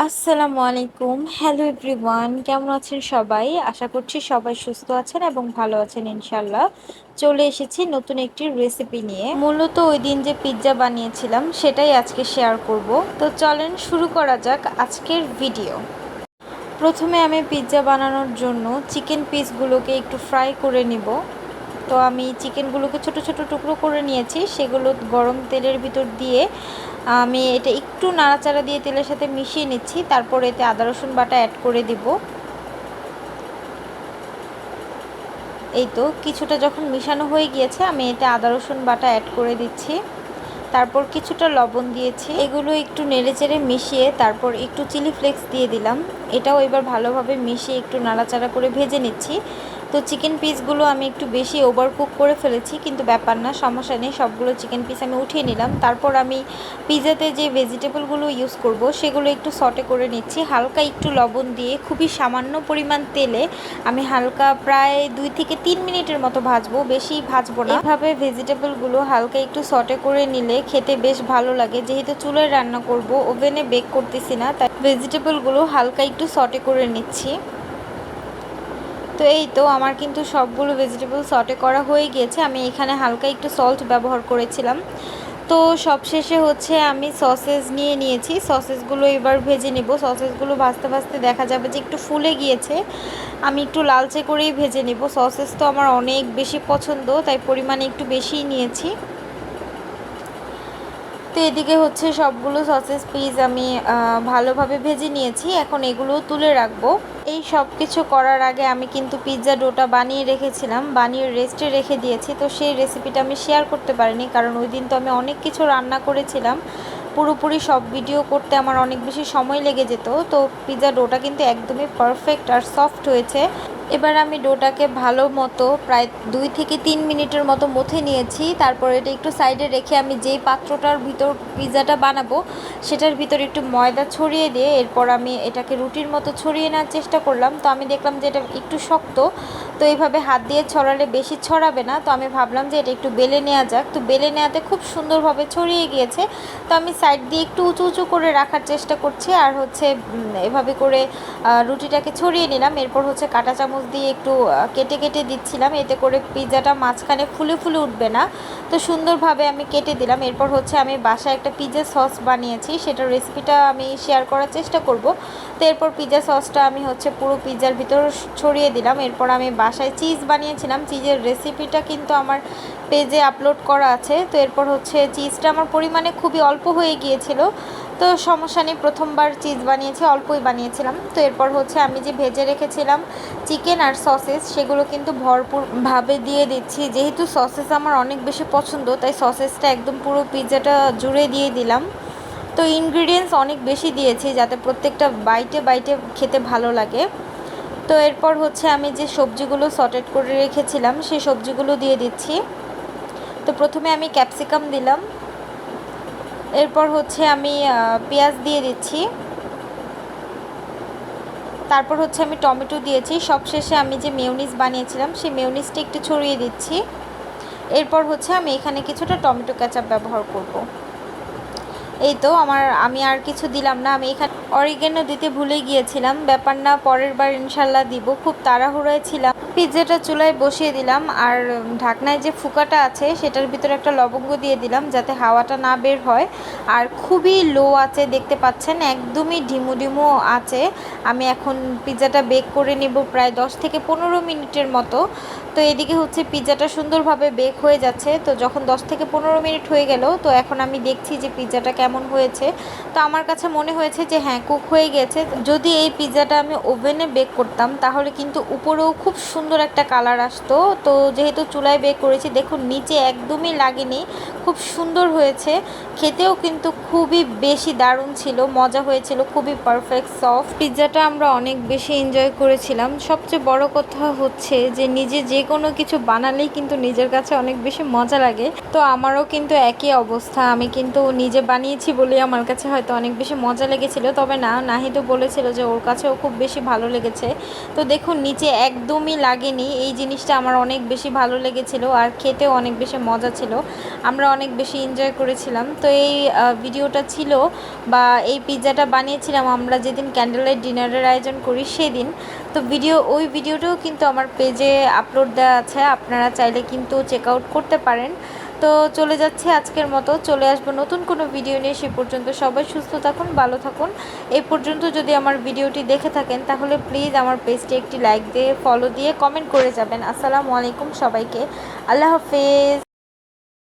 আসসালামু আলাইকুম। Hello everyone, কেমন আছেন সবাই? আশা করছি সবাই সুস্থ আছেন এবং ভালো আছেন ইনশাল্লাহ। চলে এসেছি নতুন একটি রেসিপি নিয়ে। মূলত ওই দিন যে পিৎজা বানিয়েছিলাম সেটাই আজকে শেয়ার করব। তো চলেন শুরু করা যাক আজকের ভিডিও। প্রথমে আমি পিৎজা বানানোর জন্য চিকেন পিসগুলোকে একটু ফ্রাই করে নিব। তো আমি চিকেনগুলোকে ছোট ছোট টুকরো করে নিয়েছি, সেগুলো গরম তেলের ভিতর দিয়ে আমি এটা একটু নাড়াচাড়া দিয়ে তেলের সাথে মিশিয়ে নিচ্ছি। তারপর এতে আদা রসুন বাটা অ্যাড করে দিব। এই তো কিছুটা যখন মিশানো হয়ে গিয়েছে, আমি এতে আদা রসুন বাটা অ্যাড করে দিচ্ছি। তারপর কিছুটা লবণ দিয়েছি। এগুলো একটু নেড়েচেড়ে মিশিয়ে তারপর একটু চিলি ফ্লেক্স দিয়ে দিলাম। এটাও এবার ভালোভাবে মিশিয়ে একটু নাড়াচাড়া করে ভেজে নিচ্ছি। তো চিকেন পিসগুলো আমি একটু বেশি ওভারকুক করে ফেলেছি, কিন্তু ব্যাপার না, সমস্যা নেই। সবগুলো চিকেন পিস আমি উঠিয়ে নিলাম। তারপর আমি পিৎজাতে যে ভেজিটেবলগুলো ইউজ করব সেগুলো একটু সটে করে নিচ্ছি হালকা একটু লবণ দিয়ে। খুবই সামান্য পরিমাণ তেলে আমি হালকা প্রায় 2 থেকে 3 মিনিটের মতো ভাজবো, বেশি ভাজবো না। এভাবে ভেজিটেবলগুলো হালকা একটু সটে করে নিলে খেতে বেশ ভালো লাগে। যেহেতু চুলায় রান্না করব, ওভেনে বেক করতেছি না, তাই ভেজিটেবলগুলো হালকা একটু সটে করে নিচ্ছি। তো এই তো আমার কিন্তু সবগুলো ভেজিটেবল সটে করা হয়ে গিয়েছে। আমি এখানে হালকা একটু সল্ট ব্যবহার করেছিলাম। তো সবশেষে হচ্ছে আমি সসেস নিয়ে নিয়েছি। সসেসগুলো এবার ভেজে নেব। সসেসগুলো ভাজতে ভাজতে দেখা যাবে যে একটু ফুলে গিয়েছে। আমি একটু লালচে করেই ভেজে নেব। সসেস তো আমার অনেক বেশি পছন্দ, তাই পরিমাণে একটু বেশিই নিয়েছি। তো এদিকে হচ্ছে সবগুলো সসেস পিস আমি ভালোভাবে ভেজে নিয়েছি। এখন এগুলো তুলে রাখবো। এই সব কিছু করার আগে আমি কিন্তু পিৎজা ডোটা বানিয়ে রেখেছিলাম, বানিয়ে রেস্টে রেখে দিয়েছি। তো সেই রেসিপিটা আমি শেয়ার করতে পারিনি, কারণ ওই দিন তো আমি অনেক কিছু রান্না করেছিলাম। পুরোপুরি সব ভিডিও করতে আমার অনেক বেশি সময় লেগে যেত। তো পিৎজা ডোটা কিন্তু একদমই পারফেক্ট আর সফট হয়েছে। এবার আমি ডোটাকে ভালো মতো প্রায় 2 থেকে 3 মিনিটের মতো মথে নিয়েছি। তারপর এটা একটু সাইডে রেখে আমি যেই পাত্রটার ভিতর পিৎজাটা বানাবো সেটার ভিতর একটু ময়দা ছড়িয়ে দিয়ে এরপর আমি এটাকে রুটির মতো ছড়িয়ে নেওয়ার চেষ্টা করলাম। তো আমি দেখলাম যে এটা একটু শক্ত, তো এইভাবে হাত দিয়ে ছড়ালে বেশি ছড়াবে না। তো আমি ভাবলাম যে এটা একটু বেলে নেওয়া যাক। তো বেলে নেওয়াতে খুব সুন্দরভাবে ছড়িয়ে গিয়েছে। তো আমি সাইড দিয়ে একটু উঁচু উঁচু করে রাখার চেষ্টা করছি, আর হচ্ছে এভাবে করে রুটিটাকে ছড়িয়ে নিলাম। এরপর হচ্ছে কাঁটা চামচ দিয়ে একটু কেটে কেটে দিচ্ছিলাম, এতে করে পিৎজাটা মাঝখানে ফুলে ফুলে উঠবে না। তো সুন্দরভাবে আমি কেটে দিলাম। এরপর হচ্ছে আমি বাসায় একটা পিৎজা সস বানিয়েছি, সেটার রেসিপিটা আমি শেয়ার করার চেষ্টা করব। তো এরপর পিৎজা সসটা আমি হচ্ছে পুরো পিৎজার ভিতর ছড়িয়ে দিলাম। এরপর আমি বাসায় চিজ বানিয়েছিলাম, চিজের রেসিপিটা কিন্তু আমার পেজে আপলোড করা আছে। তো এরপর হচ্ছে চিজটা আমার পরিমাণে খুবই অল্প হয়ে গিয়েছিল, তো সমস্যা নেই, প্রথমবার চিজ বানিয়েছি, অল্পই বানিয়েছিলাম। তো এরপর হচ্ছে আমি যে ভেজে রেখেছিলাম চিকেন আর সসেস, সেগুলো কিন্তু ভরপুরভাবে দিয়ে দিচ্ছি। যেহেতু সসেস আমার অনেক বেশি পছন্দ, তাই সসেসটা একদম পুরো পিৎজাটা জুড়ে দিয়ে দিলাম। তো ইনগ্রিডিয়েন্টস অনেক বেশি দিয়েছি যাতে প্রত্যেকটা বাইটে বাইটে খেতে ভালো লাগে। তো এরপর হচ্ছে আমি যে সবজিগুলো সটেড করে রেখেছিলাম সেই সবজিগুলো দিয়ে দিচ্ছি। তো প্রথমে আমি ক্যাপসিকাম দিলাম, এরপর হচ্ছে আমি পেঁয়াজ দিয়ে দিচ্ছি, তারপর হচ্ছে আমি টমেটো দিয়েছি। সবশেষে আমি যে মেয়োনিজ বানিয়েছিলাম সেই মেয়োনিজটা একটু ছড়িয়ে দিচ্ছি। এরপর হচ্ছে আমি এখানে কিছুটা টমেটো কেচাপ ব্যবহার করব। এই তো আমি আর কিছু দিলাম না। আমি এখানে অরিগেনো দিতে ভুলে গিয়েছিলাম, ব্যাপার না, পরের বার ইনশাল্লাহ দিব। খুব তাড়াহুড়োয় ছিলাম। পিৎজাটা চুলায় বসিয়ে দিলাম, আর ঢাকনায় যে ফুকাটা আছে সেটার ভিতরে একটা লবঙ্গ দিয়ে দিলাম যাতে হাওয়াটা না বের হয়। আর খুবই লো আছে, দেখতে পাচ্ছেন, একদমই ঢিমু ঢিমু আছে। আমি এখন পিৎজাটা বেক করে নিব প্রায় 10 থেকে 15 মিনিটের মতো। তো এদিকে হচ্ছে পিৎজাটা সুন্দরভাবে বেক হয়ে যাচ্ছে। তো যখন 10 থেকে 15 মিনিট হয়ে গেল, তো এখন আমি দেখছি যে পিৎজাটা কেমন হয়েছে। তো আমার কাছে মনে হয়েছে যে হ্যাঁ, কুক হয়ে গেছে। যদি এই পিৎজাটা আমি ওভেনে বেক করতাম তাহলে কিন্তু উপরেও খুব সুন্দর একটা কালার আসতো। তো যেহেতু চুলায় বেক করেছি, দেখুন নিচে একদমই লাগেনি, খুব সুন্দর হয়েছে। খেতেও কিন্তু খুবই বেশি দারুণ ছিল, মজা হয়েছিল, খুবই পারফেক্ট সফট। পিৎজাটা আমরা অনেক বেশি এনজয় করেছিলাম। সবচেয়ে বড় কথা হচ্ছে যে নিজে যে কোনো কিছু বানালেই কিন্তু নিজের কাছে অনেক বেশি মজা লাগে। তো আমারও কিন্তু একই অবস্থা, আমি কিন্তু নিজে বানিয়েছি বলে আমার কাছে হয়তো অনেক বেশি মজা লেগেছিল। তবে না, নাহিদও বলেছিল যে ওর কাছেও খুব বেশি ভালো লেগেছে। তো দেখুন নিচে একদমই লাগেনি, এই জিনিসটা আমার অনেক বেশি ভালো লেগেছিল আর খেতেও অনেক বেশি মজা ছিল। আমরা অনেক বেশি এনজয় করেছিলাম। তো এই ভিডিওটা ছিল বা এই পিৎজাটা বানিয়েছিলাম আমরা যেদিন ক্যান্ডেল লাইট ডিনারের আয়োজন করি সেদিন। তো ওই ভিডিওটাও কিন্তু আমার পেজে আপলোড দেওয়া আছে, আপনারা চাইলে কিন্তু চেক আউট করতে পারেন। তো চলে যাচ্ছে আজকের মতো, চলে আসবো নতুন কোনো ভিডিও নিয়ে। সে পর্যন্ত সবাই সুস্থ থাকুন, ভালো থাকুন। এই পর্যন্ত যদি আমার ভিডিওটি দেখে থাকেন তাহলে প্লিজ আমার পেজটি একটি লাইক দিয়ে, ফলো দিয়ে, কমেন্ট করে যাবেন। আসসালামু আলাইকুম সবাইকে, আল্লাহ হাফেজ।